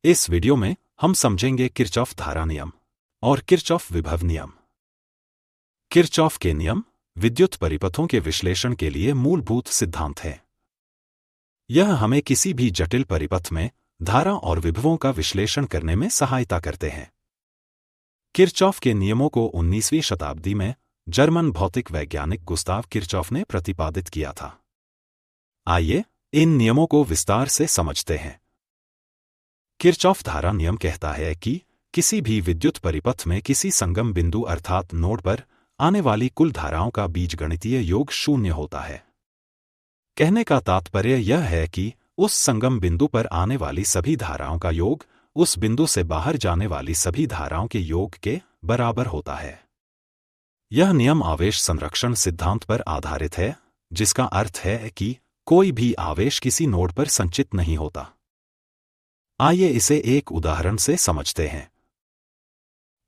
इस वीडियो में हम समझेंगे किरचॉफ धारा नियम और किरचॉफ विभव नियम। किरचॉफ के नियम विद्युत परिपथों के विश्लेषण के लिए मूलभूत सिद्धांत हैं। यह हमें किसी भी जटिल परिपथ में धारा और विभवों का विश्लेषण करने में सहायता करते हैं। किरचॉफ के नियमों को 19वीं शताब्दी में जर्मन भौतिक वैज्ञानिक गुस्ताव किरचॉफ ने प्रतिपादित किया था। आइए इन नियमों को विस्तार से समझते हैं। किरचॉफ धारा नियम कहता है कि किसी भी विद्युत परिपथ में किसी संगम बिंदु अर्थात नोड पर आने वाली कुल धाराओं का बीजगणितीय योग 0 होता है। कहने का तात्पर्य यह है कि उस संगम बिंदु पर आने वाली सभी धाराओं का योग उस बिंदु से बाहर जाने वाली सभी धाराओं के योग के बराबर होता है। यह नियम आवेश संरक्षण सिद्धांत पर आधारित है, जिसका अर्थ है कि कोई भी आवेश किसी नोड पर संचित नहीं होता। आइए इसे एक उदाहरण से समझते हैं।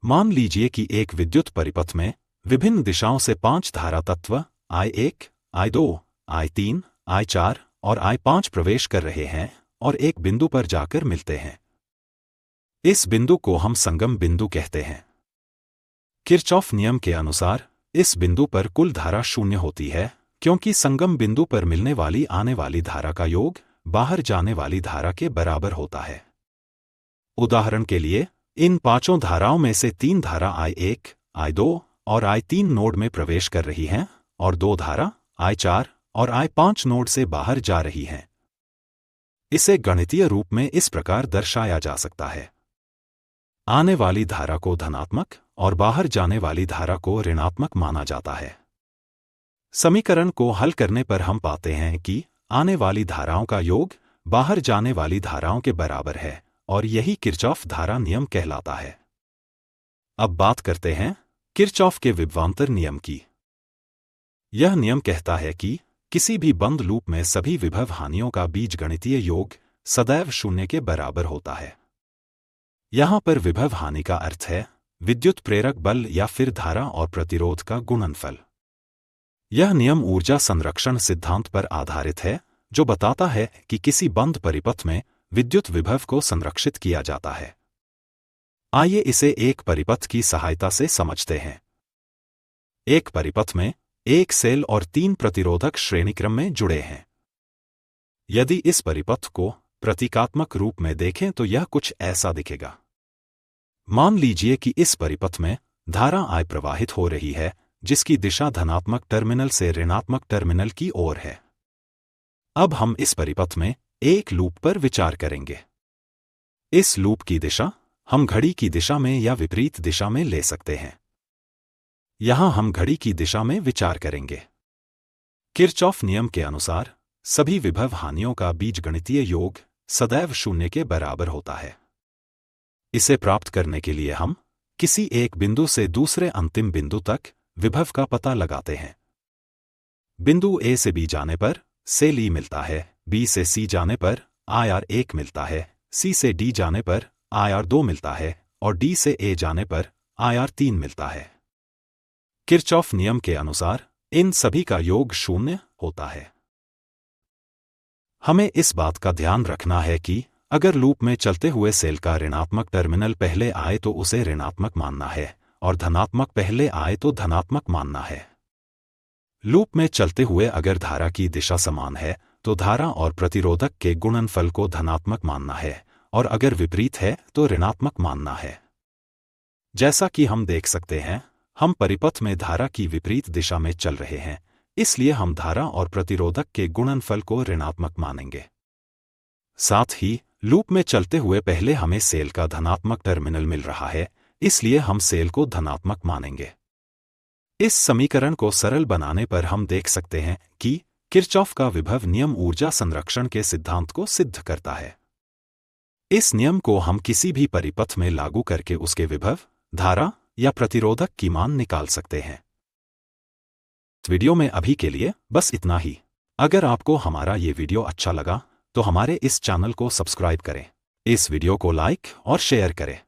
मान लीजिए कि एक विद्युत परिपथ में विभिन्न दिशाओं से 5 धारा तत्व I1, I2, I3, I4 और I5 प्रवेश कर रहे हैं और एक बिंदु पर जाकर मिलते हैं। इस बिंदु को हम संगम बिंदु कहते हैं। किरचॉफ नियम के अनुसार इस बिंदु पर कुल धारा 0 होती है, क्योंकि संगम बिंदु पर मिलने वाली आने वाली धारा का योग बाहर जाने वाली धारा के बराबर होता है। उदाहरण के लिए इन 5 धाराओं में से 3 धारा I1, I2 और I3 नोड में प्रवेश कर रही हैं और 2 धारा I4 और I5 नोड से बाहर जा रही हैं। इसे गणितीय रूप में इस प्रकार दर्शाया जा सकता है। आने वाली धारा को धनात्मक और बाहर जाने वाली धारा को ऋणात्मक माना जाता है। समीकरण को हल करने पर हम पाते हैं कि आने वाली धाराओं का योग बाहर जाने वाली धाराओं के बराबर है और यही किरचॉफ धारा नियम कहलाता है। अब बात करते हैं किरचॉफ के विभवांतर नियम की। यह नियम कहता है कि किसी भी बंद लूप में सभी विभव हानियों का बीजगणितीय योग सदैव 0 के बराबर होता है। यहां पर विभव हानि का अर्थ है विद्युत प्रेरक बल या फिर धारा और प्रतिरोध का गुणनफल। यह नियम ऊर्जा संरक्षण सिद्धांत पर आधारित है, जो बताता है कि किसी बंद परिपथ में विद्युत विभव को संरक्षित किया जाता है। आइए इसे एक परिपथ की सहायता से समझते हैं। एक परिपथ में एक सेल और 3 प्रतिरोधक श्रेणीक्रम में जुड़े हैं। यदि इस परिपथ को प्रतीकात्मक रूप में देखें तो यह कुछ ऐसा दिखेगा। मान लीजिए कि इस परिपथ में धारा I प्रवाहित हो रही है, जिसकी दिशा धनात्मक टर्मिनल से ऋणात्मक टर्मिनल की ओर है। अब हम इस परिपथ में एक लूप पर विचार करेंगे। इस लूप की दिशा हम घड़ी की दिशा में या विपरीत दिशा में ले सकते हैं। यहां हम घड़ी की दिशा में विचार करेंगे। किरचॉफ नियम के अनुसार सभी विभव हानियों का बीजगणितीय योग सदैव 0 के बराबर होता है। इसे प्राप्त करने के लिए हम किसी एक बिंदु से दूसरे अंतिम बिंदु तक विभव का पता लगाते हैं। बिंदु A से B जाने पर सेल E मिलता है, B से C जाने पर IR1 मिलता है, C से D जाने पर IR2 मिलता है और D से A जाने पर IR3 मिलता है। किरचॉफ नियम के अनुसार इन सभी का योग 0 होता है। हमें इस बात का ध्यान रखना है कि अगर लूप में चलते हुए सेल का ऋणात्मक टर्मिनल पहले आए तो उसे ऋणात्मक मानना है और धनात्मक पहले आए तो धनात्मक मानना है। लूप में चलते हुए अगर धारा की दिशा समान है तो धारा और प्रतिरोधक के गुणनफल को धनात्मक मानना है और अगर विपरीत है तो ऋणात्मक मानना है। जैसा कि हम देख सकते हैं, हम परिपथ में धारा की विपरीत दिशा में चल रहे हैं, इसलिए हम धारा और प्रतिरोधक के गुणनफल को ऋणात्मक मानेंगे। साथ ही लूप में चलते हुए पहले हमें सेल का धनात्मक टर्मिनल मिल रहा है, इसलिए हम सेल को धनात्मक मानेंगे। इस समीकरण को सरल बनाने पर हम देख सकते हैं कि किरचॉफ का विभव नियम ऊर्जा संरक्षण के सिद्धांत को सिद्ध करता है। इस नियम को हम किसी भी परिपथ में लागू करके उसके विभव, धारा या प्रतिरोधक की मान निकाल सकते हैं। इस वीडियो में अभी के लिए बस इतना ही। अगर आपको हमारा ये वीडियो अच्छा लगा तो हमारे इस चैनल को सब्सक्राइब करें, इस वीडियो को लाइक और शेयर करें।